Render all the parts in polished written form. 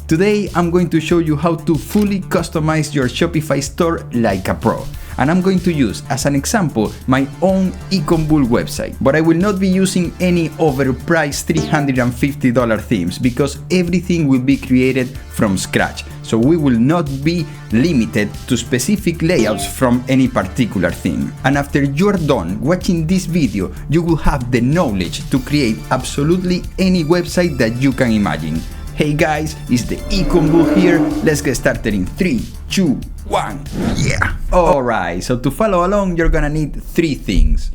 Today I'm going to show you how to fully customize your Shopify store like a pro. And I'm going to use as an example my own eCommerce website. But I will not be using any overpriced $350 themes because everything will be created from scratch. So we will not be limited to specific layouts from any particular theme. And after you're done watching this video, you will have the knowledge to create absolutely any website that you can imagine. Hey guys, it's the eCommerce here. Let's get started in 3, 2, 1. Yeah! Alright, so to follow along, you're gonna need 3 things.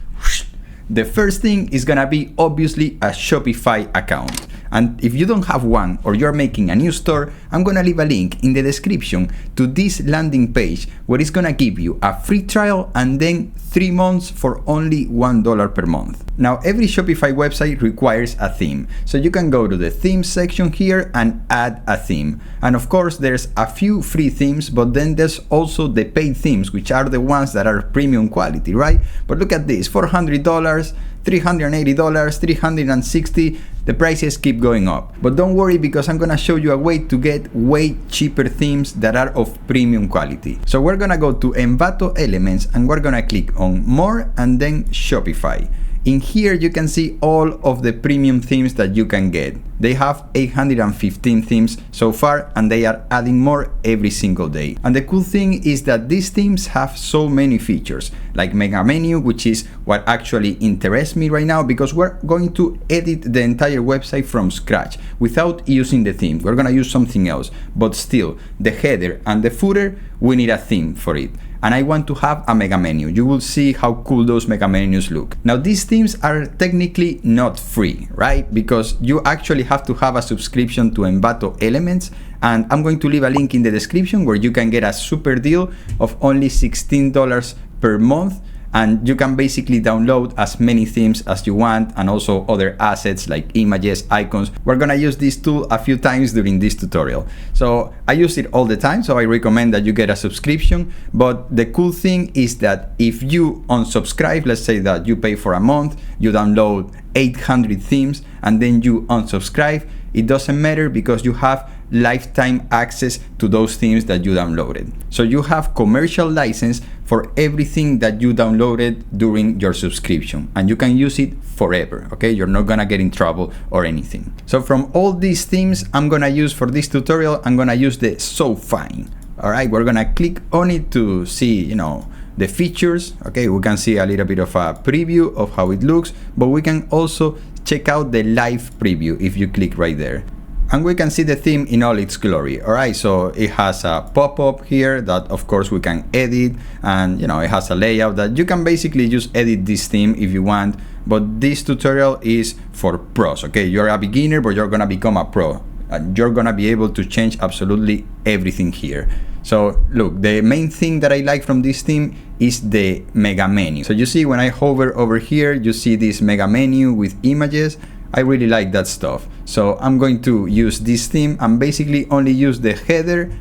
The first thing is gonna be obviously a Shopify account. And if you don't have one or you're making a new store, I'm gonna leave a link in the description to this landing page where it's gonna give you a free trial and then 3 months for only $1 per month. Now every Shopify website requires a theme, so you can go to the themes section here and add a theme. And of course there's a few free themes, but then there's also the paid themes, which are the ones that are premium quality, right? But look at this, $400, $380, $360, the prices keep going up. But don't worry, because I'm gonna show you a way to get way cheaper themes that are of premium quality. So we're gonna go to Envato Elements and we're gonna click on More and then Shopify. In here you can see all of the premium themes that you can get. They have 815 themes so far and they are adding more every single day. And the cool thing is that these themes have so many features, like Mega Menu, which is what actually interests me right now because we're going to edit the entire website from scratch without using the theme. We're gonna use something else, but still the header and the footer, we need a theme for it. And I want to have a mega menu. You will see how cool those mega menus look. Now these themes are technically not free, right? Because you actually have to have a subscription to Envato Elements, and I'm going to leave a link in the description where you can get a super deal of only $16 per month. And you can basically download as many themes as you want and also other assets like images, icons. We're gonna use this tool a few times during this tutorial. So I use it all the time, so I recommend that you get a subscription. But the cool thing is that if you unsubscribe, let's say that you pay for a month, you download 800 themes and then you unsubscribe, it doesn't matter because you have lifetime access to those themes that you downloaded. So you have commercial license for everything that you downloaded during your subscription and you can use it forever, okay? You're not gonna get in trouble or anything. So from all these themes I'm gonna use for this tutorial, I'm gonna use the So Fine. All right, we're gonna click on it to see, the features. Okay, we can see a little bit of a preview of how it looks, but we can also check out the live preview if you click right there. And we can see the theme in all its glory. All right, so it has a pop-up here that of course we can edit, and it has a layout that you can basically just edit this theme if you want, but this tutorial is for pros, okay? You're a beginner, but you're gonna become a pro. And you're gonna be able to change absolutely everything here. So look, the main thing that I like from this theme is the mega menu. So you see when I hover over here, you see this mega menu with images. I really like that stuff. So I'm going to use this theme and basically only use the header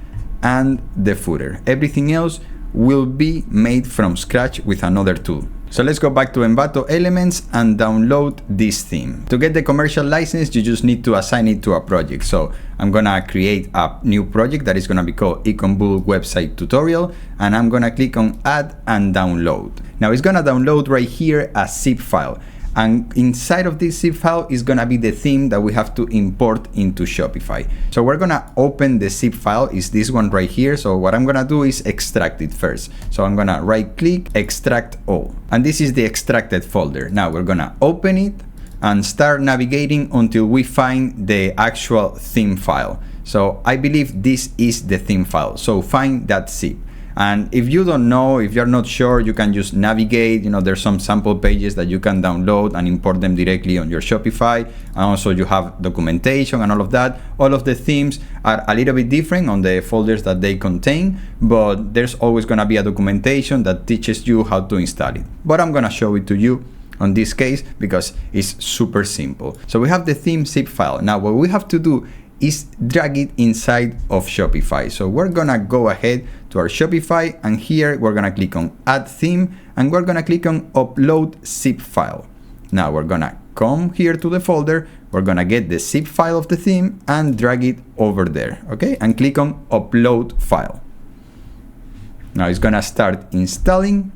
and the footer. Everything else will be made from scratch with another tool. So let's go back to Envato Elements and download this theme. To get the commercial license, you just need to assign it to a project. So I'm gonna create a new project that is gonna be called eCommerce Website Tutorial, and I'm gonna click on Add and Download. Now it's gonna download right here a zip file. And inside of this zip file is gonna be the theme that we have to import into Shopify. So we're gonna open the zip file, is this one right here. So what I'm gonna do is extract it first. So I'm gonna right click, extract all. And this is the extracted folder. Now we're gonna open it and start navigating until we find the actual theme file. So I believe this is the theme file. So find that zip. And if you don't know, if you're not sure, you can just navigate. There's some sample pages that you can download and import them directly on your Shopify. And also you have documentation and all of that. All of the themes are a little bit different on the folders that they contain, but there's always gonna be a documentation that teaches you how to install it. But I'm gonna show it to you on this case because it's super simple. So we have the theme zip file. Now what we have to do is drag it inside of Shopify. So we're gonna go ahead to our Shopify, and here we're gonna click on Add Theme, and we're gonna click on Upload Zip File. Now we're gonna come here to the folder, we're gonna get the zip file of the theme and drag it over there, okay? And click on upload file. Now it's gonna start installing,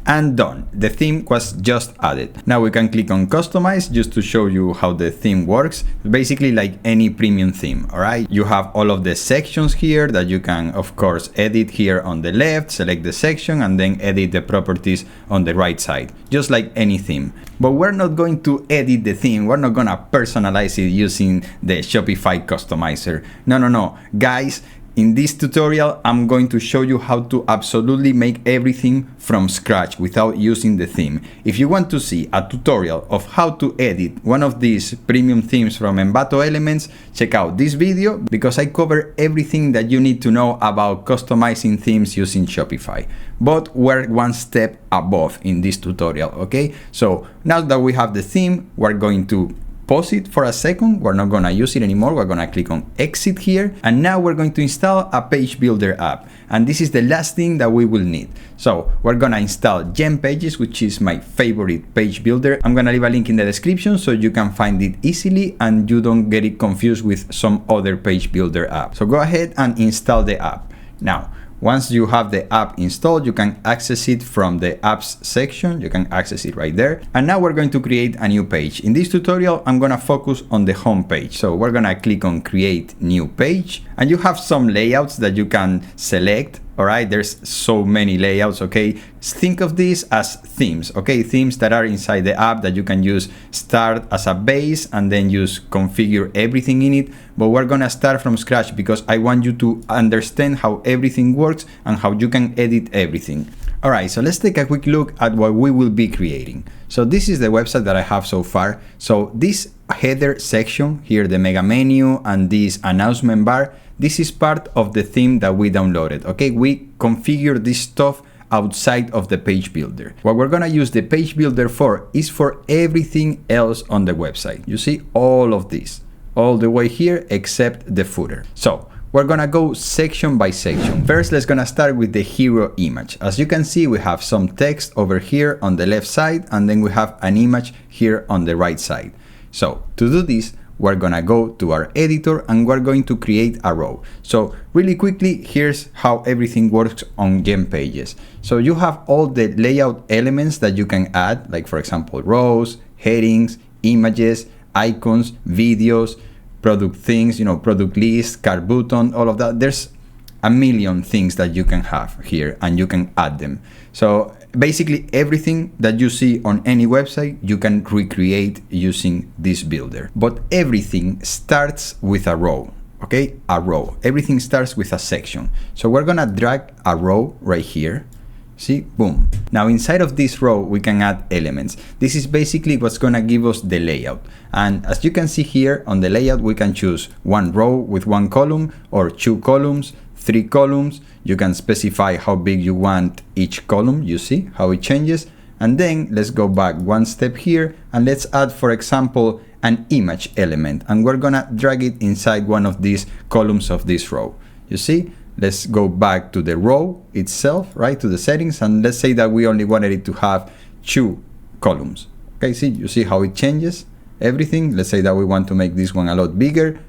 and done. The theme was just added. Now we can click on customize just to show you how the theme works. Basically like any premium theme, all right? You have all of the sections here that you can, of course, edit here on the left, select the section, and then edit the properties on the right side, just like any theme. But we're not going to edit the theme. We're not gonna personalize it using the Shopify customizer. No. Guys, in this tutorial, I'm going to show you how to absolutely make everything from scratch without using the theme. If you want to see a tutorial of how to edit one of these premium themes from Envato Elements, check out this video because I cover everything that you need to know about customizing themes using Shopify. But we're one step above in this tutorial, okay? So now that we have the theme, we're going to pause it for a second. We're not gonna use it anymore. We're gonna click on exit here. And now we're going to install a page builder app. And this is the last thing that we will need. So we're gonna install Gempages, which is my favorite page builder. I'm gonna leave a link in the description so you can find it easily and you don't get it confused with some other page builder app. So go ahead and install the app. Now, once you have the app installed, you can access it from the apps section. You can access it right there. And now we're going to create a new page. In this tutorial, I'm gonna focus on the home page. So we're gonna click on create new page, and you have some layouts that you can select. All right, there's so many layouts, okay? Think of this as themes, okay? Themes that are inside the app that you can use, start as a base and then just configure everything in it. But we're gonna start from scratch because I want you to understand how everything works and how you can edit everything. All right, so let's take a quick look at what we will be creating. So this is the website that I have so far. So this header section here, the mega menu and this announcement bar, this is part of the theme that we downloaded, okay? We configure this stuff outside of the page builder. What we're gonna use the page builder for is for everything else on the website. You see all of this, all the way here except the footer. So we're gonna go section by section. First, let's gonna start with the hero image. As you can see, we have some text over here on the left side, and then we have an image here on the right side. So to do this, we're gonna go to our editor and we're going to create a row. So really quickly, here's how everything works on Gempages. So you have all the layout elements that you can add, like for example, rows, headings, images, icons, videos, product things, product list, cart button, all of that. There's a million things that you can have here and you can add them. So basically everything that you see on any website, you can recreate using this builder. But everything starts with a row, okay? A row. Everything starts with a section. So we're gonna drag a row right here. See, boom. Now inside of this row, we can add elements. This is basically what's gonna give us the layout. And as you can see here on the layout, we can choose one row with one column or 2 columns, 3 columns. You can specify how big you want each column. You see how it changes. And then let's go back one step here and let's add, for example, an image element. And we're gonna drag it inside one of these columns of this row. You see? Let's go back to the row itself, right, to the settings, and let's say that we only wanted it to have 2 columns. Okay, see, you see how it changes everything. Let's say that we want to make this one a lot bigger,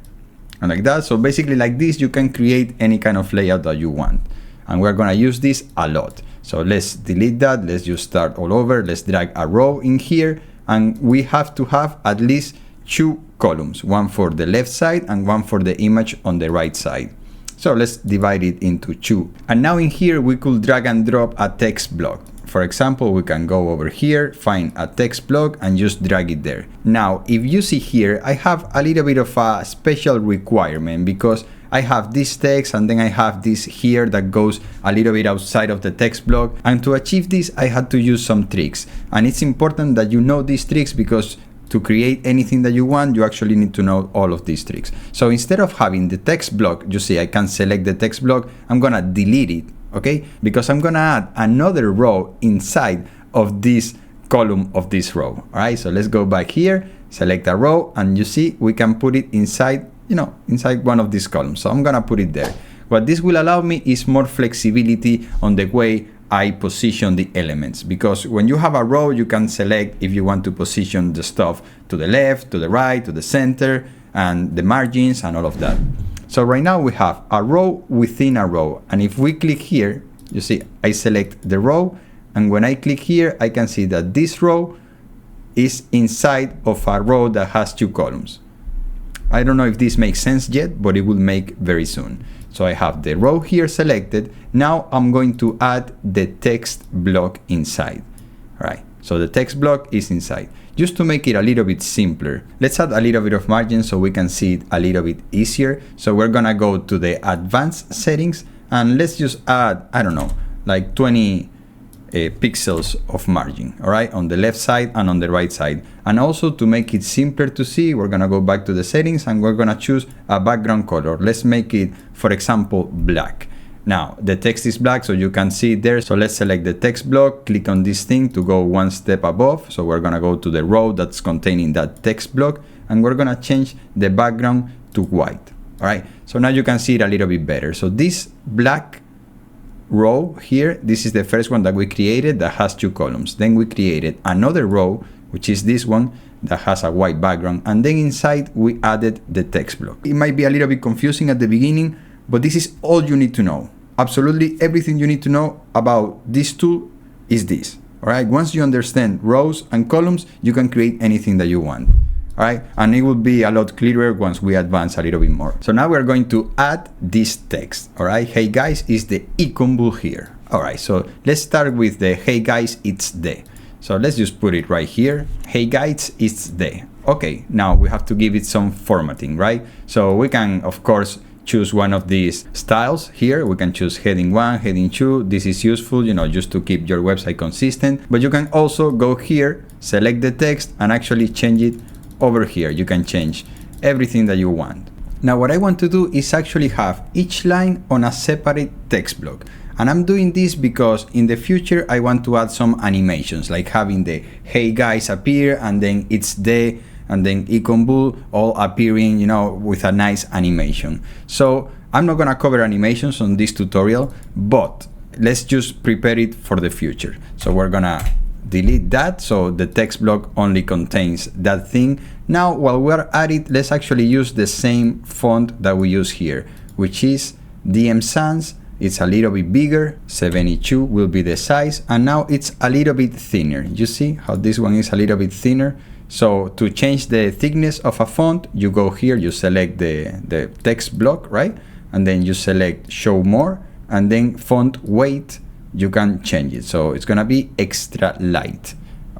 and like that. So basically like this, you can create any kind of layout that you want. And we're gonna use this a lot. So let's delete that, let's just start all over. Let's drag a row in here, and we have to have at least 2 columns, one for the left side and one for the image on the right side. So let's divide it into 2. And now in here, we could drag and drop a text block. For example, we can go over here, find a text block and just drag it there. Now, if you see here, I have a little bit of a special requirement because I have this text and then I have this here that goes a little bit outside of the text block. And to achieve this, I had to use some tricks. And it's important that you know these tricks because to create anything that you want, you actually need to know all of these tricks. So instead of having the text block, you see I can select the text block, I'm gonna delete it, okay? Because I'm gonna add another row inside of this column of this row, all right? So let's go back here, select a row, and you see we can put it inside, inside one of these columns. So I'm gonna put it there. What this will allow me is more flexibility on the way I position the elements, because when you have a row, you can select if you want to position the stuff to the left, to the right, to the center, and the margins and all of that. So right now we have a row within a row, and if we click here, you see I select the row, and when I click here, I can see that this row is inside of a row that has 2 columns. I don't know if this makes sense yet, but it will make very soon. So I have the row here selected. Now I'm going to add the text block inside. All right, so the text block is inside. Just to make it a little bit simpler, let's add a little bit of margin so we can see it a little bit easier. So we're gonna go to the advanced settings, and let's just add, I don't know, like 20 pixels of margin, all right, on the left side and on the right side. And also, to make it simpler to see, we're gonna go back to the settings and we're gonna choose a background color. Let's make it, for example, black. Now the text is black, so you can see it there. So let's select the text block, click on this thing to go one step above. So we're gonna go to the row that's containing that text block, and we're gonna change the background to white. All right, so now you can see it a little bit better. So this black row here, this is the first one that we created that has 2 columns. Then we created another row, which is this one that has a white background, and then inside we added the text block. It might be a little bit confusing at the beginning, but this is all you need to know. Absolutely everything you need to know about this tool is this. All right, once you understand rows and columns, you can create anything that you want. All right, and it will be a lot clearer once we advance a little bit more. So now we're going to add this text. All right, hey guys, is the icon bull here. All right, so let's start with the hey guys, it's the. So let's just put it right here. Hey guys, it's the. Okay, now we have to give it some formatting, right? So we can, of course, choose one of these styles here. We can choose heading 1, heading 2. This is useful, you know, just to keep your website consistent. But you can also go here, select the text, and actually change it over here. You can change everything that you want. Now what I want to do is actually have each line on a separate text block. And I'm doing this because in the future I want to add some animations, like having the hey guys appear, and then it's the, and then icon bull all appearing, you know, with a nice animation. So I'm not gonna cover animations on this tutorial, but let's just prepare it for the future. So we're gonna delete that, so the text block only contains that thing. Now while we're at it, let's actually use the same font that we use here, which is DM Sans. It's a little bit bigger, 72 will be the size, and now it's a little bit thinner. You see how this one is a little bit thinner? So to change the thickness of a font, you go here, you select the text block, right? And then you select show more, and then font weight, you can change it. So it's gonna be extra light.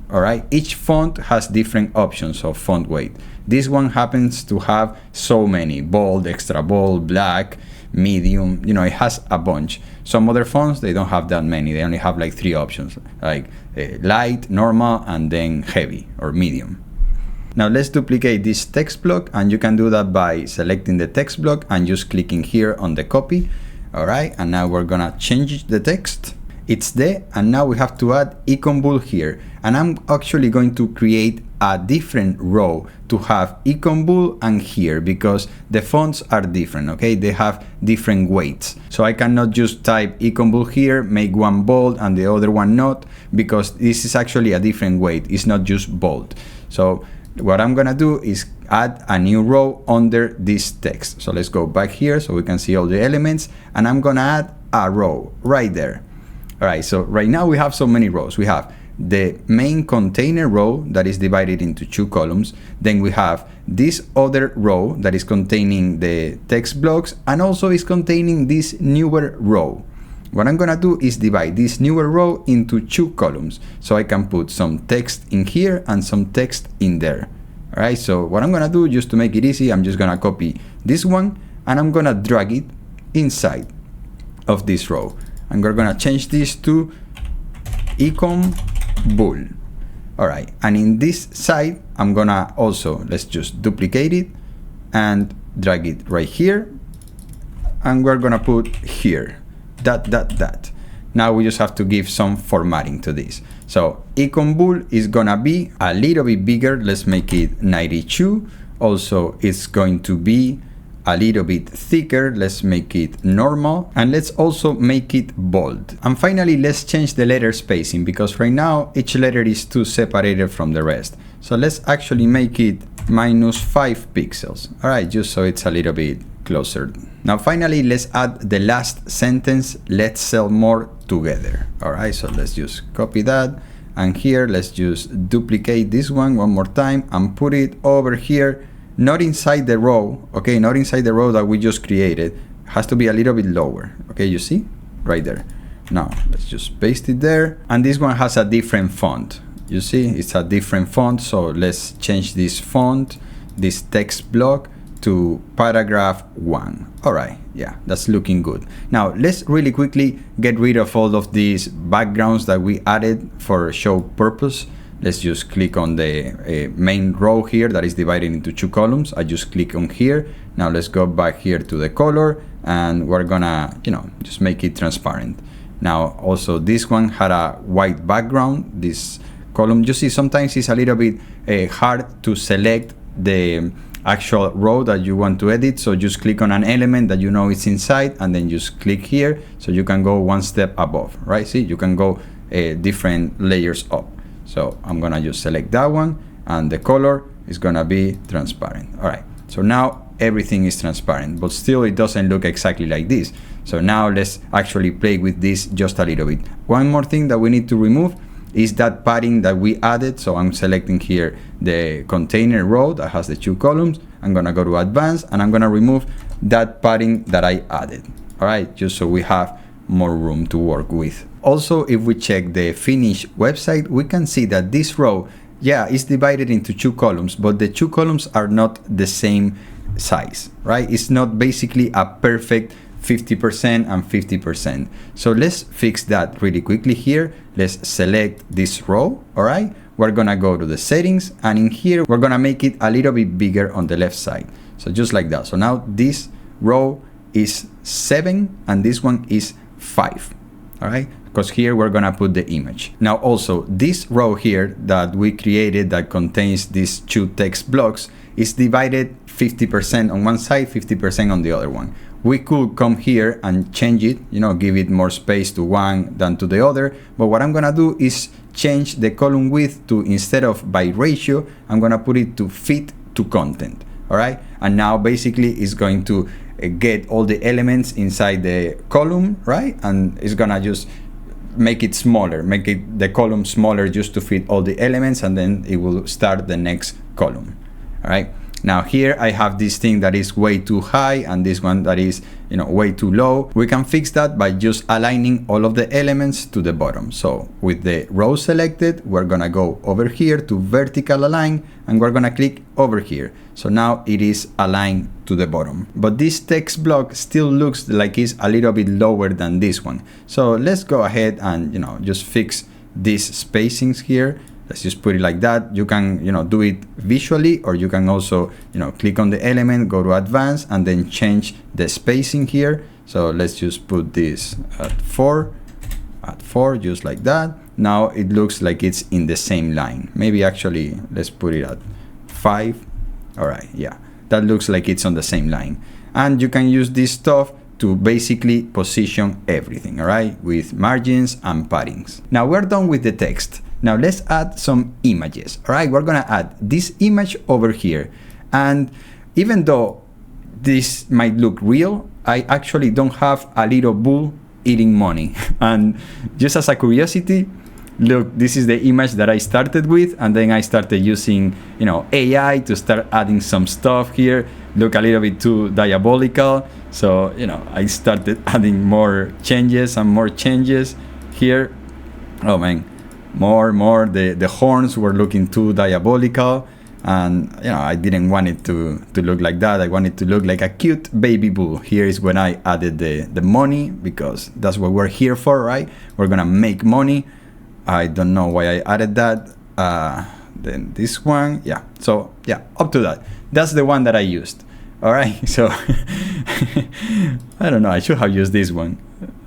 All right, each font has different options of font weight. This one happens to have so many: bold, extra bold, black, medium, you know, it has a bunch. Some other fonts, they don't have that many. They only have like 3 options, like light, normal, and then heavy or medium. Now let's duplicate this text block, and you can do that by selecting the text block and just clicking here on the copy. All right, and now we're gonna change the text. It's the, and now we have to add icon bull here. And I'm actually going to create a different row to have icon bull and here, because the fonts are different, okay? They have different weights. So I cannot just type icon bull here, make one bold and the other one not, because this is actually a different weight. It's not just bold. So what I'm gonna do is add a new row under this text. So let's go back here so we can see all the elements, and I'm gonna add a row right there. All right, so right now we have so many rows. We have the main container row that is divided into 2 columns. Then we have this other row that is containing the text blocks, and also is containing this newer row. What I'm gonna do is divide this newer row into 2 columns, so I can put some text in here and some text in there. All right, so what I'm gonna do, just to make it easy, I'm just gonna copy this one and I'm gonna drag it inside of this row. And we're gonna change this to icon bull. All right, and in this side, I'm gonna also, let's just duplicate it and drag it right here. And we're gonna put here, that. Now we just have to give some formatting to this. So icon bull is gonna be a little bit bigger. Let's make it 92. Also, it's going to be a little bit thicker. Let's make it normal, and let's also make it bold. And finally, let's change the letter spacing, because right now each letter is too separated from the rest. So let's actually make it -5 pixels. All right, just so it's a little bit closer. Now finally, let's add the last sentence, let's sell more together. All right, so let's just copy that, and here let's just duplicate this one more time and put it over here, not inside the row, okay, not inside the row that we just created. It has to be a little bit lower, okay, you see right there. Now let's just paste it there, and this one has a different font. You see, it's a different font, so let's change this font, this text block, to paragraph 1. All right, yeah, that's looking good. Now let's really quickly get rid of all of these backgrounds that we added for show purpose. Let's just click on the main row here that is divided into 2 columns. I just click on here. Now let's go back here to the color, and we're gonna, just make it transparent. Now also this one had a white background, this column. You see, sometimes it's a little bit hard to select the actual row that you want to edit, so just click on an element that you know it's inside, and then just click here, so you can go one step above, right? See, you can go different layers up. So I'm gonna just select that one, and the color is gonna be transparent. All right, so now everything is transparent, but still it doesn't look exactly like this. So now let's actually play with this just a little bit. One more thing that we need to remove is that padding that we added. So I'm selecting here the container row that has the 2 columns. I'm gonna go to advanced, and I'm gonna remove that padding that I added. All right, just so we have more room to work with. Also, if we check the finished website, we can see that this row, yeah, is divided into 2 columns, but the 2 columns are not the same size, right? It's not basically a perfect 50% and 50%. So let's fix that really quickly here. Let's select this row. All right, we're gonna go to the settings, and in here we're gonna make it a little bit bigger on the left side. So just like that. So now this row is 7 and this one is 5. All right, because here we're gonna put the image. Now also this row here that we created that contains these 2 text blocks is divided 50% on one side, 50% on the other one. We could come here and change it, give it more space to one than to the other. But what I'm gonna do is change the column width to, instead of by ratio, I'm gonna put it to fit to content. All right, and now basically it's going to get all the elements inside the column, right? And it's gonna just make it smaller, make it the column smaller just to fit all the elements, and then it will start the next column. All right. Now here I have this thing that is way too high, and this one that is way too low. We can fix that by just aligning all of the elements to the bottom. So with the row selected, we're gonna go over here to vertical align, and we're gonna click over here. So now it is aligned to the bottom, but this text block still looks like it's a little bit lower than this one. So let's go ahead and just fix these spacings here. Let's just put it like that. You can, do it visually, or you can also, click on the element, go to advanced, and then change the spacing here. So let's just put this at 4, just like that. Now it looks like it's in the same line. Maybe actually, let's put it at 5. All right, yeah, that looks like it's on the same line. And you can use this stuff to basically position everything, all right, with margins and paddings. Now we're done with the text. Now let's add some images. All right, we're gonna add this image over here. And even though this might look real, I actually don't have a little bull eating money. And just as a curiosity, look, this is the image that I started with, and then I started using, AI to start adding some stuff here. Look a little bit too diabolical. So, I started adding more changes and more changes here. Oh man. More the horns were looking too diabolical, and I didn't want it to look like that. I wanted to look like a cute baby bull. Here is when I added the money, because that's what we're here for, right? We're gonna make money. I don't know why I added that. Then this one, yeah, so yeah, up to that. That's the one that I used. All right, so I don't know, I should have used this one.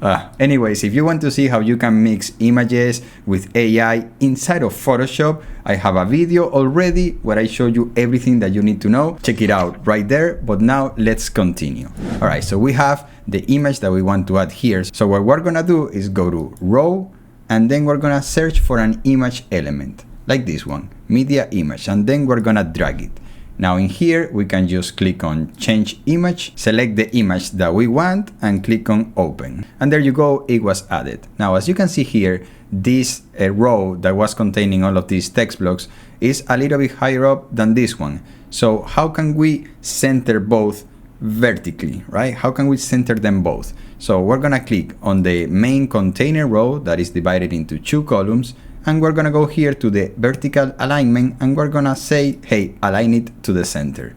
Anyways, if you want to see how you can mix images with AI inside of Photoshop, I have a video already where I show you everything that you need to know. Check it out right there. But now let's continue. All right, so we have the image that we want to add here. So what we're gonna do is go to Raw, and then we're gonna search for an image element like this one, media image, and then we're gonna drag it. Now in here, we can just click on change image, select the image that we want and click on open. And there you go, it was added. Now, as you can see here, this row that was containing all of these text blocks is a little bit higher up than this one. So how can we center both vertically, right? How can we center them both? So we're gonna click on the main container row that is divided into 2 columns, and we're gonna go here to the vertical alignment, and we're gonna say, hey, align it to the center.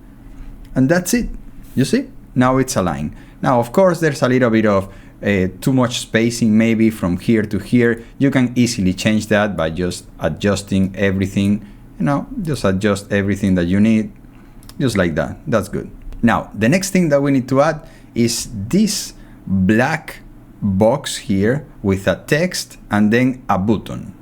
And that's it. You see? Now it's aligned. Now, of course, there's a little bit of too much spacing maybe from here to here. You can easily change that by just adjusting everything. Just adjust everything that you need, just like that. That's good. Now, the next thing that we need to add is this black box here with a text and then a button.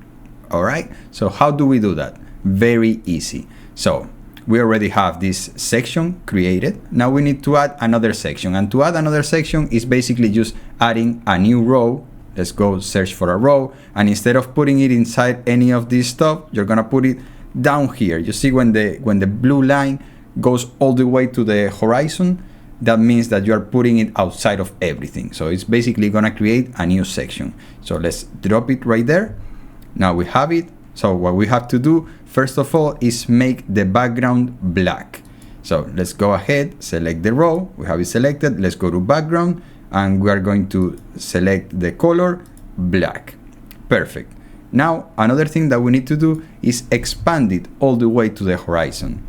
All right, so how do we do that? Very easy. So we already have this section created. Now we need to add another section, and to add another section is basically just adding a new row. Let's go search for a row, and instead of putting it inside any of this stuff, you're gonna put it down here. You see when the blue line goes all the way to the horizon, that means that you are putting it outside of everything. So it's basically gonna create a new section. So let's drop it right there. Now we have it. So what we have to do first of all is make the background black. So let's go ahead, select the row, we have it selected. Let's go to background, and we are going to select the color black. Perfect. Now another thing that we need to do is expand it all the way to the horizon,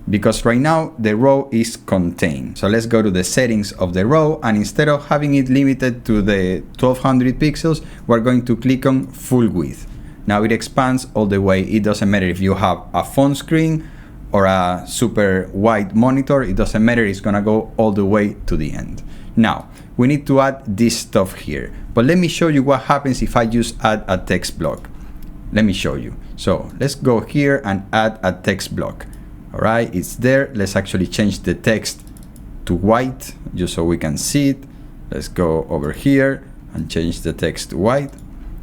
because right now the row is contained. So let's go to the settings of the row, and instead of having it limited to the 1200 pixels, we're going to click on full width. Now it expands all the way. It doesn't matter if you have a phone screen or a super wide monitor, it doesn't matter, it's gonna go all the way to the end. Now, we need to add this stuff here, but let me show you what happens if I just add a text block. Let me show you. So let's go here and add a text block. All right, it's there. Let's actually change the text to white just so we can see it. Let's go over here and change the text to white.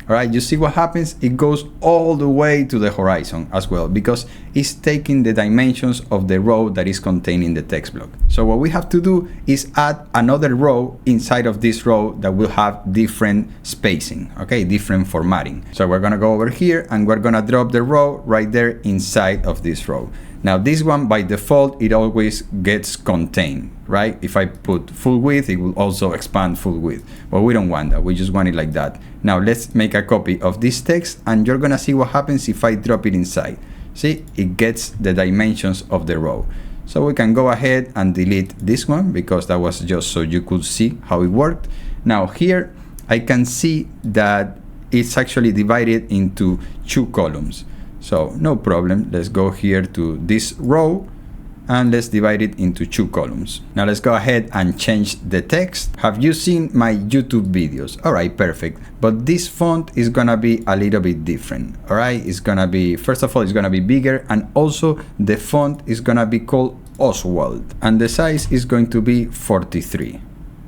All right, you see what happens? It goes all the way to the horizon as well, because it's taking the dimensions of the row that is contained in the text block. So what we have to do is add another row inside of this row that will have different spacing, okay, different formatting. So we're gonna go over here and we're gonna drop the row right there inside of this row. Now this one by default, it always gets contained, right? If I put full width, it will also expand full width, but we don't want that. We just want it like that. Now let's make a copy of this text, and you're gonna see what happens if I drop it inside. See, it gets the dimensions of the row. So we can go ahead and delete this one because that was just so you could see how it worked. Now here, I can see that it's actually divided into 2 columns. So no problem, let's go here to this row and let's divide it into 2 columns. Now let's go ahead and change the text. Have you seen my YouTube videos? All right, perfect. But this font is gonna be a little bit different. All right, it's gonna be, first of all, it's gonna be bigger, and also the font is gonna be called Oswald, and the size is going to be 43.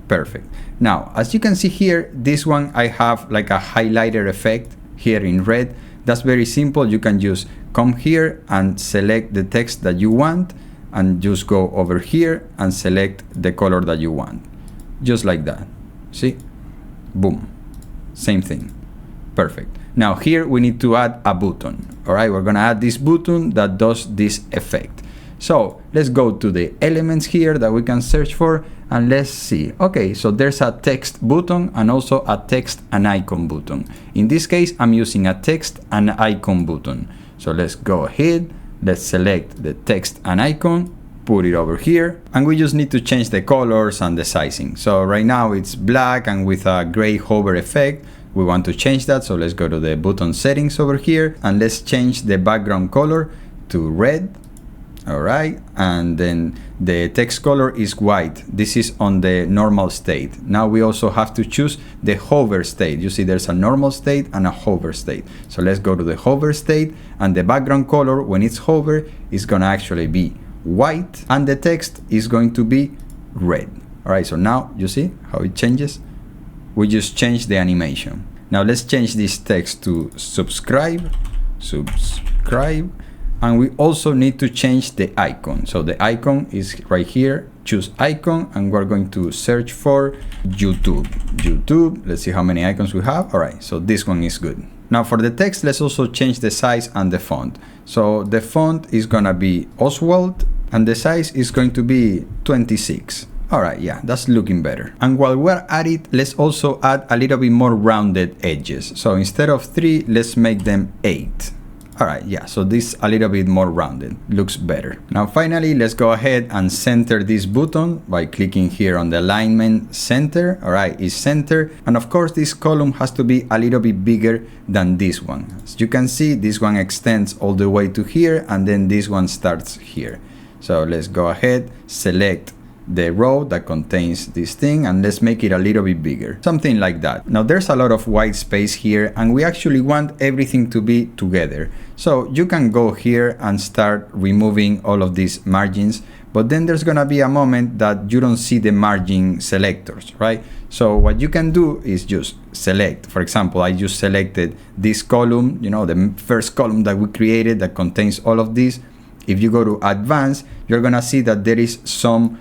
Perfect. Now, as you can see here, this one I have like a highlighter effect here in red. That's very simple. You can just come here and select the text that you want, and just go over here and select the color that you want. Just like that. See? Boom. Same thing. Perfect. Now here we need to add a button. All right, we're gonna add this button that does this effect. So let's go to the elements here that we can search for, and let's see. Okay, so there's a text button and also a text and icon button. In this case, I'm using a text and icon button. So let's go ahead, let's select the text and icon, put it over here, and we just need to change the colors and the sizing. So right now it's black and with a gray hover effect. We want to change that, so let's go to the button settings over here and let's change the background color to red. All right, and then the text color is white. This is on the normal state. Now we also have to choose the hover state. You see there's a normal state and a hover state. So let's go to the hover state, and the background color when it's hover is gonna actually be white, and the text is going to be red. All right, so now you see how it changes. We just changed the animation. Now let's change this text to subscribe, and we also need to change the icon. So the icon is right here, choose icon, and we're going to search for YouTube. Let's see how many icons we have. All right, so this one is good. Now for the text, let's also change the size and the font. So the font is gonna be Oswald, and the size is going to be 26. All right, yeah, that's looking better. And while we're at it, let's also add a little bit more rounded edges. So instead of 3, let's make them 8. All right, yeah, so this a little bit more rounded, looks better. Now finally, let's go ahead and center this button by clicking here on the alignment center. All right, it's center. And of course, this column has to be a little bit bigger than this one. As you can see, this one extends all the way to here, and then this one starts here. So let's go ahead, select the row that contains this thing, and let's make it a little bit bigger, something like that. Now there's a lot of white space here, and we actually want everything to be together. So you can go here and start removing all of these margins, but then there's gonna be a moment that you don't see the margin selectors, right? So what you can do is just select. For example, I just selected this column, you know, the first column that we created that contains all of this. If you go to advanced, you're gonna see that there is some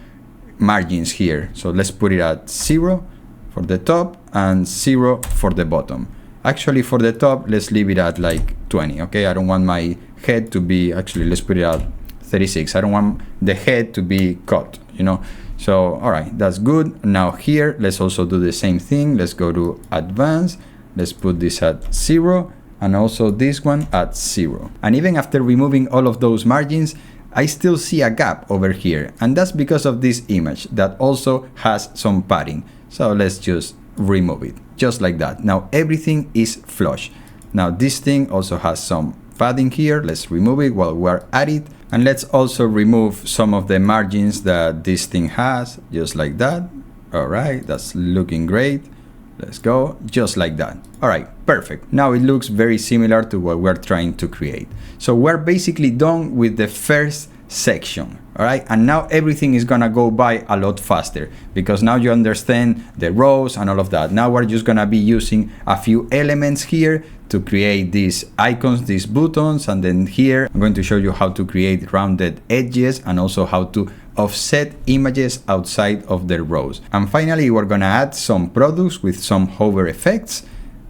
margins here. So let's put it at 0 for the top and 0 for the bottom. Actually, for the top, let's leave it at like 20. Okay, I don't want my head to be, actually let's put it at 36. I don't want the head to be cut, you know. So all right, that's good. Now here, let's also do the same thing. Let's go to advanced, let's put this at 0, and also this one at 0. And even after removing all of those margins, I still see a gap over here, and that's because of this image that also has some padding. So let's just remove it, just like that. Now everything is flush. Now this thing also has some padding here. Let's remove it while we're at it. And let's also remove some of the margins that this thing has, just like that. All right, that's looking great. Let's go, just like that. All right, perfect. Now it looks very similar to what we're trying to create. So we're basically done with the first section. All right, and now everything is gonna go by a lot faster because now you understand the rows and all of that. Now we're just gonna be using a few elements here to create these icons, these buttons, and then here I'm going to show you how to create rounded edges and also how to offset images outside of the rows. And finally, we're gonna add some products with some hover effects,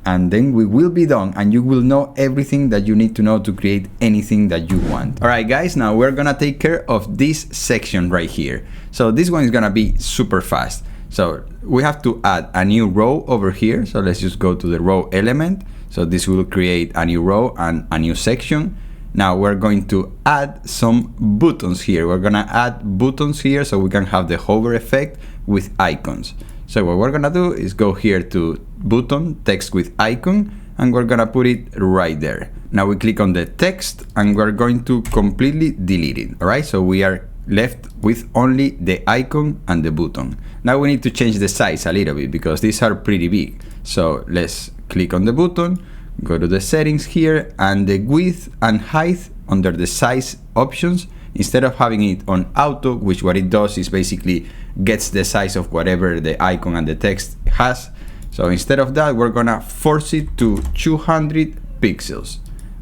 and then we will be done and you will know everything that you need to know to create anything that you want. All right, guys, now we're gonna take care of this section right here. So this one is gonna be super fast. So we have to add a new row over here. So let's just go to the row element. So this will create a new row and a new section. Now we're going to add some buttons here. We're gonna add buttons here so we can have the hover effect with icons. So what we're gonna do is go here to button, text with icon, and we're gonna put it right there. Now we click on the text and we're going to completely delete it. All right, so we are left with only the icon and the button. Now we need to change the size a little bit because these are pretty big. So let's click on the button, go to the settings here, and the width and height under the size options, instead of having it on auto, which what it does is basically gets the size of whatever the icon and the text has. So instead of that, we're gonna force it to 200 pixels.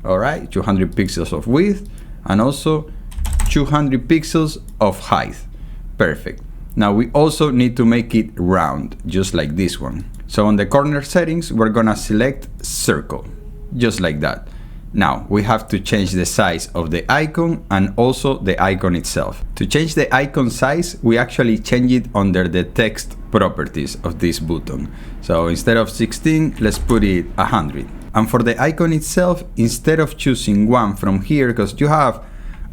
All right, 200 pixels of width and also 200 pixels of height. Perfect. Now we also need to make it round, just like this one. So on the corner settings, we're gonna select circle, just like that. Now we have to change the size of the icon and also the icon itself. To change the icon size, we actually change it under the text properties of this button. So instead of 16, let's put it 100. And for the icon itself, instead of choosing one from here, because you have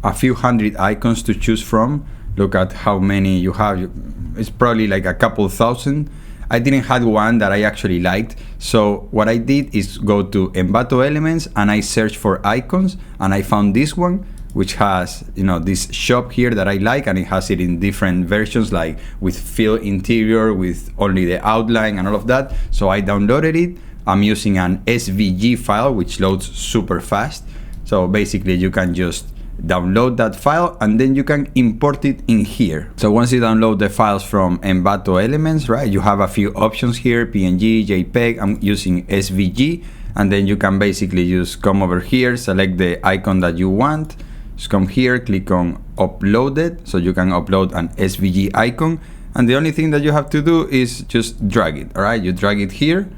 a few hundred icons to choose from, look at how many you have. It's probably like a couple thousand. I didn't have one that I actually liked. So what I did is go to Envato elements and I searched for icons and I found this one. which has, this shop here that I like, and it has it in different versions, like with fill interior, with only the outline and all of that. So I downloaded it. I'm using an SVG file, which loads super fast. So basically you can just download that file and then you can import it in here. So once you download the files from Envato Elements, right, you have a few options here, PNG, JPEG. I'm using SVG, and then you can basically just come over here, select the icon that you want, just come here, click on upload it, so you can upload an SVG icon, and the only thing that you have to do is just drag it. All right, you drag it here,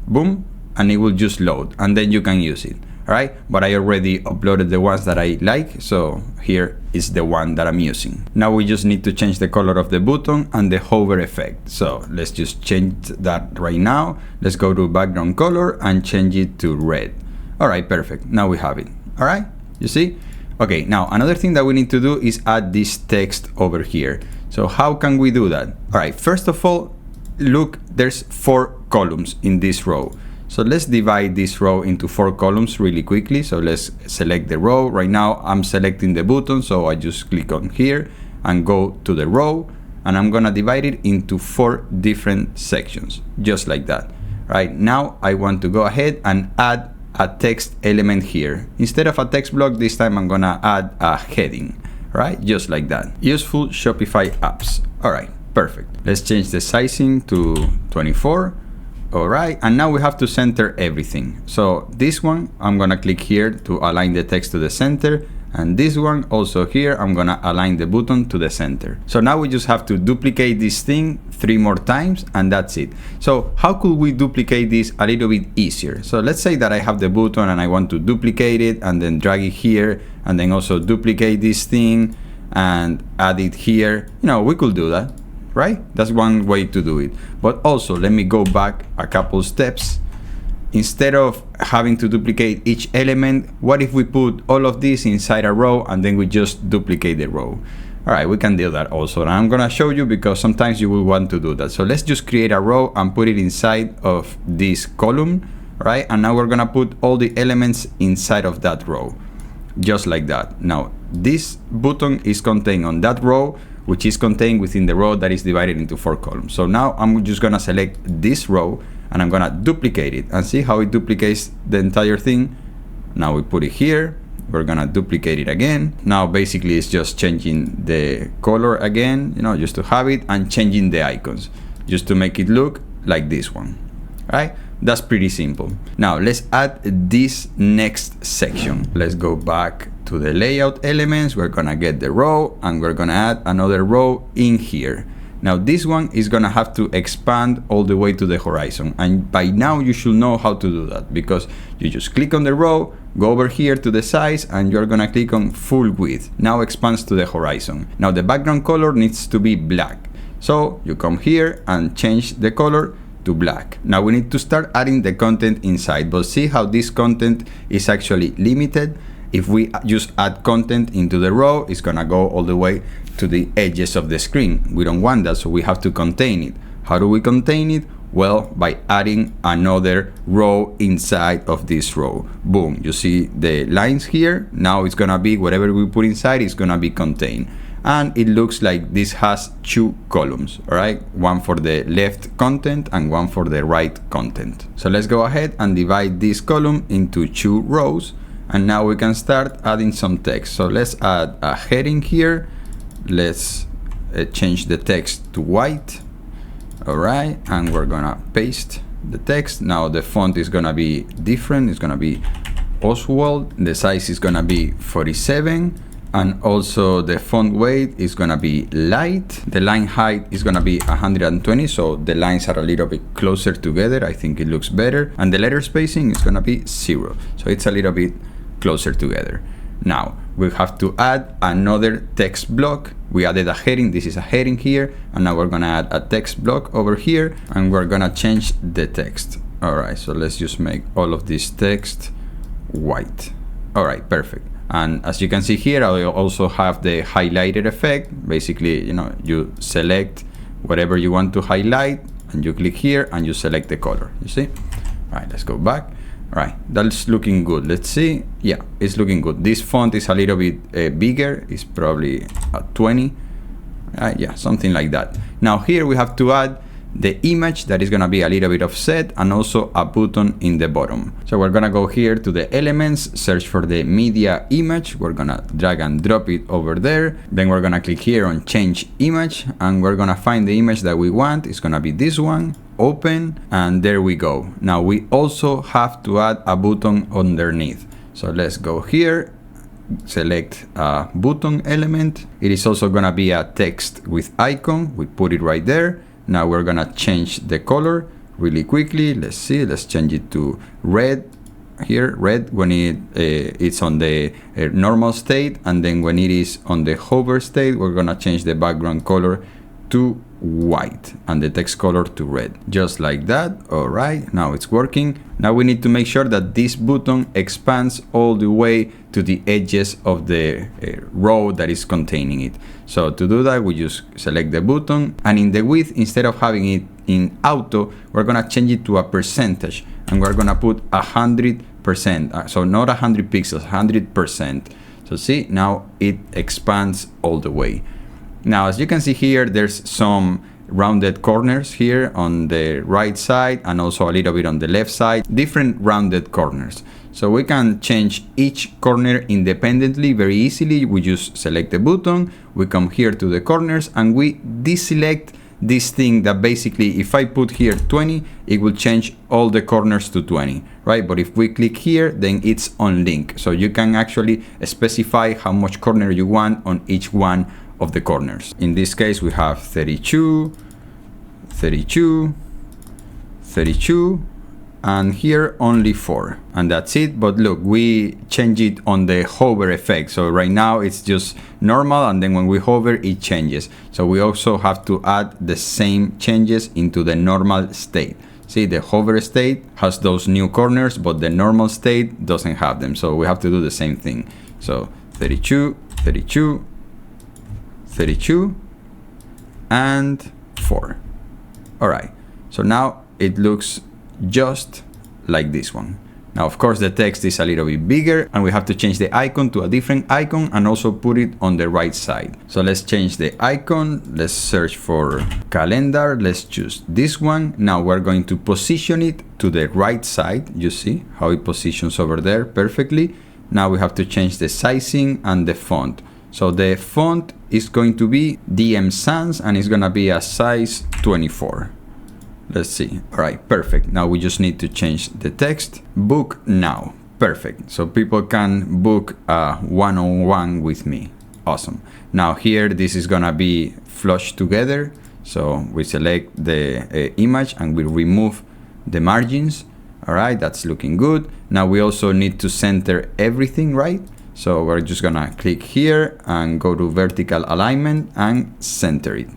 boom, and it will just load, and then you can use it. All right, but I already uploaded the ones that I like, so here is the one that I'm using. Now we just need to change the color of the button and the hover effect. So let's just change that right now. Let's go to background color and change it to red. All right, perfect. Now we have it. All right, you see? Okay, now another thing that we need to do is add this text over here. So how can we do that? All right, first of all, look, there's 4 columns in this row. So let's divide this row into 4 columns really quickly. So let's select the row. Right now I'm selecting the button, so I just click on here and go to the row, and I'm gonna divide it into 4 different sections, just like that. Right now I want to go ahead and add a text element here. Instead of a text block, this time I'm gonna add a heading, right? Just like that. Useful Shopify apps. All right, perfect. Let's change the sizing to 24. All right, and now we have to center everything. So this one, I'm gonna click here to align the text to the center, and this one also here, I'm gonna align the button to the center. So now we just have to duplicate this thing 3 more times, and that's it. So how could we duplicate this a little bit easier? So let's say that I have the button and I want to duplicate it and then drag it here, and then also duplicate this thing and add it here. We could do that, right? That's one way to do it. But also, let me go back a couple steps. Instead of having to duplicate each element, what if we put all of this inside a row and then we just duplicate the row? All right, we can do that also. And I'm gonna show you because sometimes you will want to do that. So let's just create a row and put it inside of this column, right? And now we're gonna put all the elements inside of that row, just like that. Now, this button is contained on that row, which is contained within the row that is divided into 4 columns. So now I'm just gonna select this row and I'm gonna duplicate it, and see how it duplicates the entire thing. Now we put it here, we're gonna duplicate it again. Now basically it's just changing the color again, just to have it, and changing the icons, just to make it look like this one, right? That's pretty simple. Now let's add this next section. Let's go back to the layout elements. We're gonna get the row and we're gonna add another row in here. Now this one is gonna have to expand all the way to the horizon, and by now you should know how to do that, because you just click on the row, go over here to the size, and you're gonna click on full width. Now expands to the horizon. Now the background color needs to be black, so you come here and change the color to black. Now we need to start adding the content inside, but see how this content is actually limited. If we just add content into the row, it's gonna go all the way to the edges of the screen. We don't want that, so we have to contain it. How do we contain it? Well, by adding another row inside of this row. Boom, you see the lines here. Now it's gonna be, whatever we put inside is gonna be contained. And it looks like this has 2 columns, all right? One for the left content and one for the right content. So let's go ahead and divide this column into 2 rows. And now we can start adding some text. So let's add a heading here. Let's change the text to white. All right, and we're gonna paste the text. Now the font is gonna be different. It's gonna be Oswald. The size is gonna be 47. And also the font weight is gonna be light. The line height is gonna be 120, so the lines are a little bit closer together. I think it looks better. And the letter spacing is gonna be 0, so it's a little bit closer together. Now we have to add another text block. We added a heading. This is a heading here, and now we're gonna add a text block over here, and we're gonna change the text. All right, so let's just make all of this text white. All right, perfect. And as you can see here, I also have the highlighted effect. Basically, you select whatever you want to highlight and you click here and you select the color, you see? All right, let's go back. Right, that's looking good. Let's see. Yeah, it's looking good. This font is a little bit bigger. It's probably 20. Yeah, something like that. Now here we have to add the image that is going to be a little bit offset, and also a button in the bottom. So we're going to go here to the elements, search for the media image. We're going to drag and drop it over there. Then we're going to click here on change image, and we're going to find the image that we want. It's going to be this one. Open, and there we go. Now we also have to add a button underneath. So let's go here, select a button element. It is also going to be a text with icon. We put it right there. Now we're going to change the color really quickly. Let's see, let's change it to red here, red when it's on the normal state, and then when it is on the hover state, we're going to change the background color to white and the text color to red, just like that. All right, now it's working. Now we need to make sure that this button expands all the way to the edges of the row that is containing it. So to do that, we just select the button, and in the width, instead of having it in auto, we're gonna change it to a percentage, and we're gonna put 100%. So not 100 pixels, 100%. So see, now it expands all the way. Now, as you can see here, there's some rounded corners here on the right side, and also a little bit on the left side, different rounded corners. So we can change each corner independently very easily. We just select the button, we come here to the corners, and we deselect this thing that basically, if I put here 20, it will change all the corners to 20, right? But if we click here, then it's on link. So you can actually specify how much corner you want on each one of the corners. In this case, we have 32, 32, 32, and here only 4, and that's it. But look, we change it on the hover effect. So right now it's just normal, and then when we hover, it changes. So we also have to add the same changes into the normal state. See, the hover state has those new corners, but the normal state doesn't have them. So we have to do the same thing. So 32, 32, 32, and 4. All right, so now it looks just like this one. Now, of course, the text is a little bit bigger, and we have to change the icon to a different icon and also put it on the right side. So let's change the icon. Let's search for calendar. Let's choose this one. Now we're going to position it to the right side. You see how it positions over there perfectly. Now we have to change the sizing and the font. So the font is going to be DM Sans, and it's gonna be a size 24. Let's see. All right, perfect. Now we just need to change the text. Book now. Perfect. So people can book a one-on-one with me. Awesome. Now here, this is gonna be flushed together. So we select the image and we remove the margins. All right, that's looking good. Now we also need to center everything, right? So we're just gonna click here and go to vertical alignment and center it.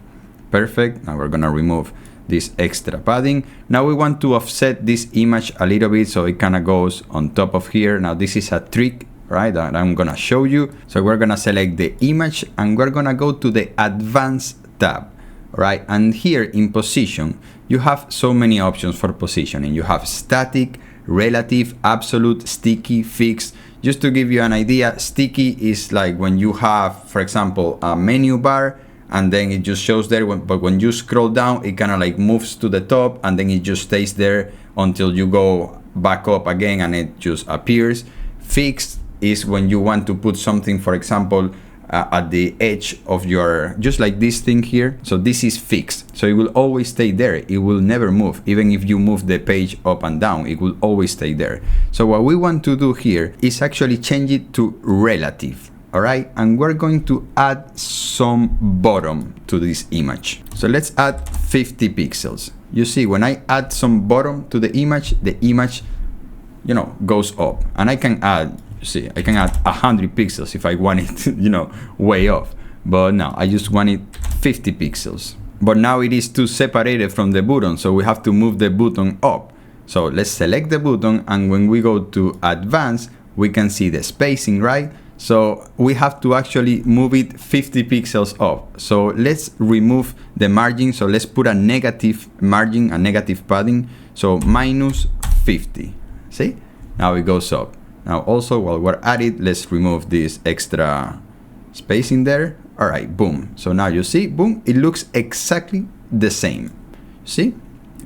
Perfect. Now we're gonna remove this extra padding. Now we want to offset this image a little bit so it kind of goes on top of here. Now this is a trick, right, that I'm gonna show you. So we're gonna select the image and we're gonna go to the advanced tab, right? And here in position, you have so many options for positioning. You have static, relative, absolute, sticky, fixed. Just to give you an idea, sticky is like when you have, for example, a menu bar and then it just shows there, but when you scroll down, it kind of like moves to the top and then it just stays there until you go back up again and it just appears. Fixed is when you want to put something, for example, at the edge of your, just like this thing here. So this is fixed. So it will always stay there. It will never move. Even if you move the page up and down, it will always stay there. So what we want to do here is actually change it to relative. All right. And we're going to add some bottom to this image. So let's add 50 pixels. You see, when I add some bottom to the image, you know, goes up, and I can add, see, I can add 100 pixels if I want it, you know, way off. But no, I just want it 50 pixels. But now it is too separated from the button, so we have to move the button up. So let's select the button, and when we go to advanced, we can see the spacing, right? So we have to actually move it 50 pixels up. So let's remove the margin. So let's put a negative margin, a negative padding. So minus 50. See? Now it goes up. Now also while we're at it, let's remove this extra space in there. All right, boom. So now you see, boom, it looks exactly the same. See?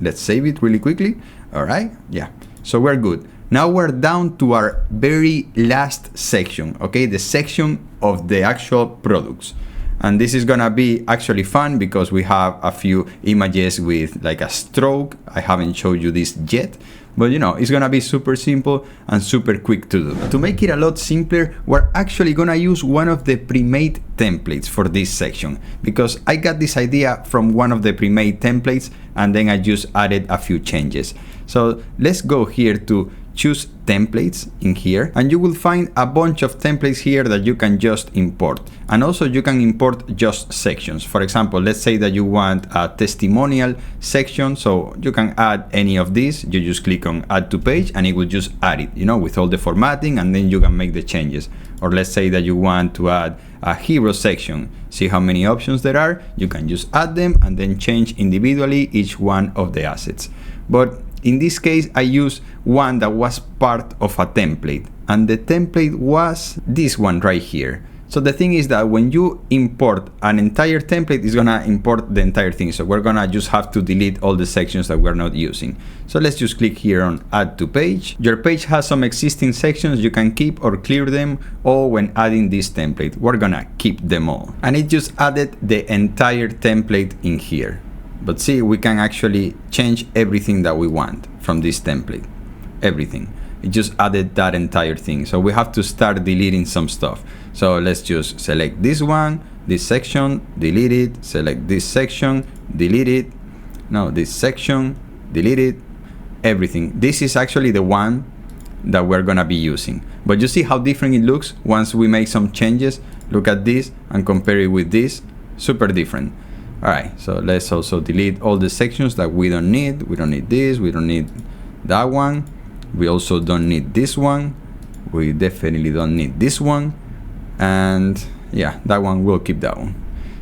Let's save it really quickly. All right, yeah. So we're good. Now we're down to our very last section, okay? The section of the actual products. And this is gonna be actually fun because we have a few images with like a stroke. I haven't showed you this yet, but you know, it's gonna be super simple and super quick to do. To make it a lot simpler, we're actually gonna use one of the pre-made templates for this section because I got this idea from one of the pre-made templates and then I just added a few changes. So let's go here to choose templates in here, and you will find a bunch of templates here that you can just import. And also you can import just sections. For example, let's say that you want a testimonial section, so you can add any of these. You just click on add to page and it will just add it, you know, with all the formatting, and then you can make the changes. Or let's say that you want to add a hero section. See how many options there are? You can just add them and then change individually each one of the assets. But in this case, I used one that was part of a template, and the template was this one right here. So the thing is that when you import an entire template, it's gonna import the entire thing. So we're gonna just have to delete all the sections that we're not using. So let's just click here on add to page. Your page has some existing sections. You can keep or clear them all when adding this template. We're gonna keep them all. And it just added the entire template in here. But see, we can actually change everything that we want from this template. Everything. It just added that entire thing. So we have to start deleting some stuff. So let's just select this one, this section, delete it, select this section, delete it. No, this section, delete it, everything. This is actually the one that we're gonna be using. But you see how different it looks once we make some changes? Look at this and compare it with this, super different. All right, so let's also delete all the sections that we don't need. We don't need this, we don't need that one. We also don't need this one. We definitely don't need this one. And yeah, that one, we'll keep that one.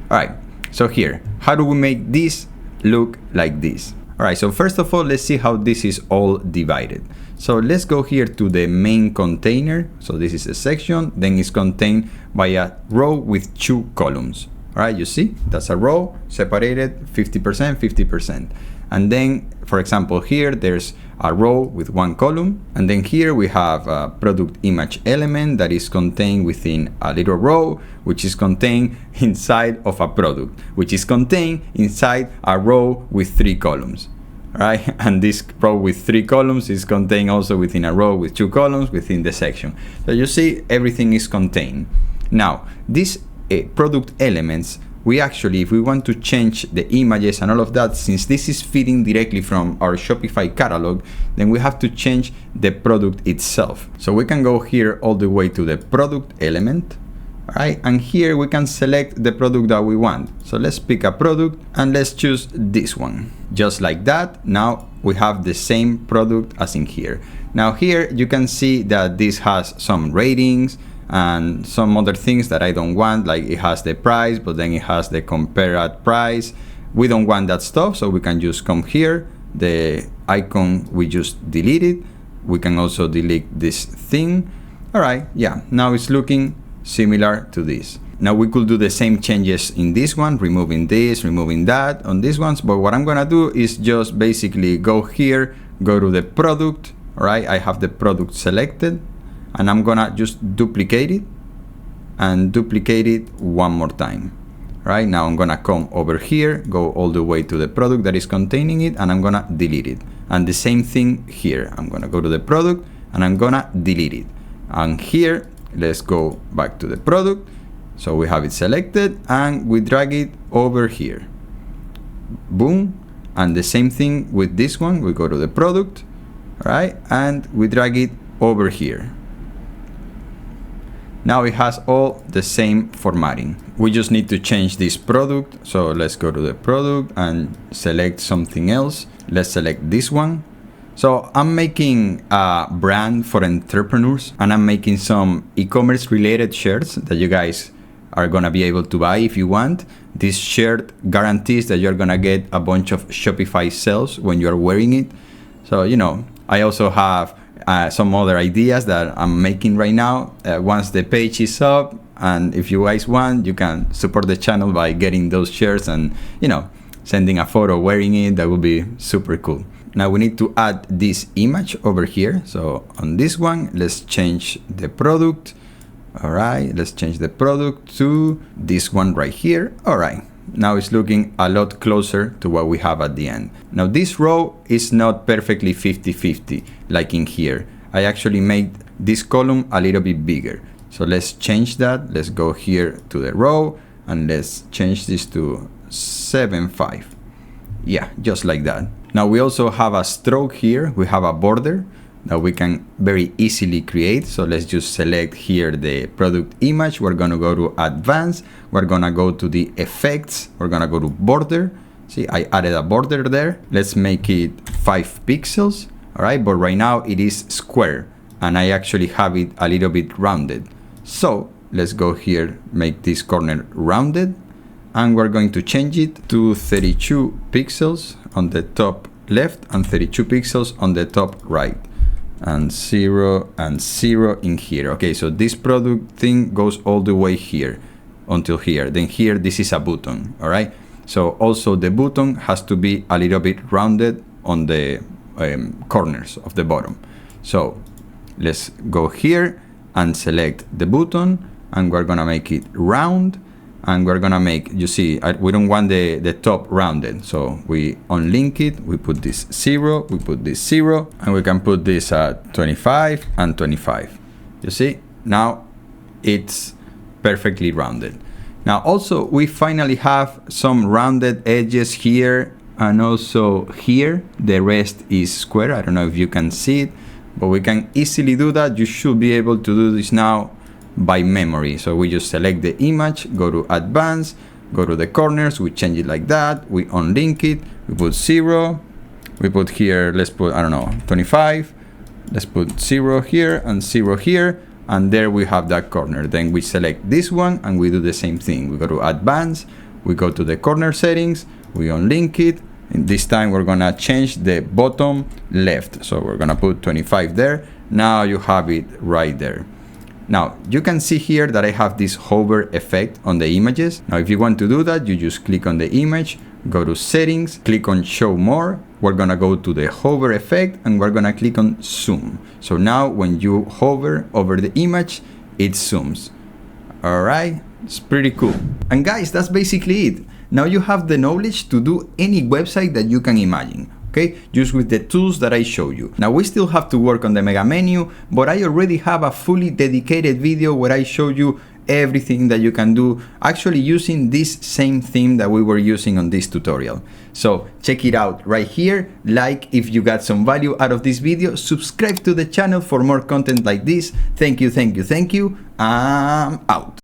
All right, so here, how do we make this look like this? All right, so first of all, let's see how this is all divided. So let's go here to the main container. So this is a section, then it's contained by a row with 2 columns. All right, you see, that's a row separated 50%, 50%. And then, for example, here, there's a row with 1 column. And then here we have a product image element that is contained within a little row, which is contained inside of a product, which is contained inside a row with 3 columns. All right, and this row with 3 columns is contained also within a row with 2 columns within the section. So you see, everything is contained. Now, these product elements, we actually, if we want to change the images and all of that, since this is feeding directly from our Shopify catalog, then we have to change the product itself. So we can go here all the way to the product element, all right? And here we can select the product that we want. So let's pick a product and let's choose this one. Just like that, now we have the same product as in here. Now here you can see that this has some ratings and some other things that I don't want, like it has the price, but then it has the compare at price. We don't want that stuff, so we can just come here, the icon, we just delete it. We can also delete this thing. All right, yeah, now it's looking similar to this. Now we could do the same changes in this one, removing this, removing that on these ones, but what I'm gonna do is just basically go here, go to the product, all right? I have the product selected, and I'm gonna just duplicate it and duplicate it one more time. Right now I'm gonna come over here, go all the way to the product that is containing it, and I'm gonna delete it. And the same thing here. I'm gonna go to the product and I'm gonna delete it. And here, let's go back to the product. So we have it selected and we drag it over here. Boom. And the same thing with this one. We go to the product, right? And we drag it over here. Now it has all the same formatting. We just need to change this product. So let's go to the product and select something else. Let's select this one. So I'm making a brand for entrepreneurs, and I'm making some e-commerce related shirts that you guys are gonna be able to buy if you want. This shirt guarantees that you're gonna get a bunch of Shopify sales when you're wearing it. So, you know, I also have some other ideas that I'm making right now. Once the page is up, and if you guys want, you can support the channel by getting those shirts and, you know, sending a photo wearing it. That would be super cool. Now we need to add this image over here. So on this one, let's change the product. All right, let's change the product to this one right here. All right, now it's looking a lot closer to what we have at the end. Now this row is not perfectly 50-50 like in here. I actually made this column a little bit bigger. So let's change that. Let's go here to the row and let's change this to 7.5. Yeah, just like that. Now we also have a stroke here. We have a border that we can very easily create. So let's just select here the product image. We're gonna go to advanced. We're gonna go to the effects. We're gonna go to border. See, I added a border there. Let's make it 5 pixels. All right, but right now it is square and I actually have it a little bit rounded. So let's go here, make this corner rounded, and we're going to change it to 32 pixels on the top left and 32 pixels on the top right, and 0 and 0 in here. Okay, so this product thing goes all the way here until here. Then here, this is a button. All right, so also the button has to be a little bit rounded on the corners of the bottom. So let's go here and select the button, and we're gonna make it round, and we're gonna make, you see, we don't want the top rounded, so we unlink it, we put this 0, we put this 0, and we can put this at 25 and 25. You see, now it's perfectly rounded. Now also we finally have some rounded edges here and also here. The rest is square. I don't know if you can see it, but we can easily do that. You should be able to do this now by memory. So we just select the image, go to advanced, go to the corners, we change it like that, we unlink it, we put 0, we put here, let's put, I don't know, 25, let's put 0 here and 0 here, and there we have that corner. Then we select this one and we do the same thing. We go to advanced, we go to the corner settings, we unlink it, and this time we're gonna change the bottom left. So we're gonna put 25 there. Now you have it right there. Now you can see here that I have this hover effect on the images. Now if you want to do that, you just click on the image, go to settings, click on show more. We're gonna go to the hover effect and we're gonna click on zoom. So now when you hover over the image, it zooms. All right, it's pretty cool. And guys, that's basically it. Now you have the knowledge to do any website that you can imagine. Okay, just with the tools that I show you. Now we still have to work on the mega menu, but I already have a fully dedicated video where I show you everything that you can do actually using this same theme that we were using on this tutorial. So check it out right here. Like if you got some value out of this video, subscribe to the channel for more content like this. Thank you, thank you, thank you. I'm out.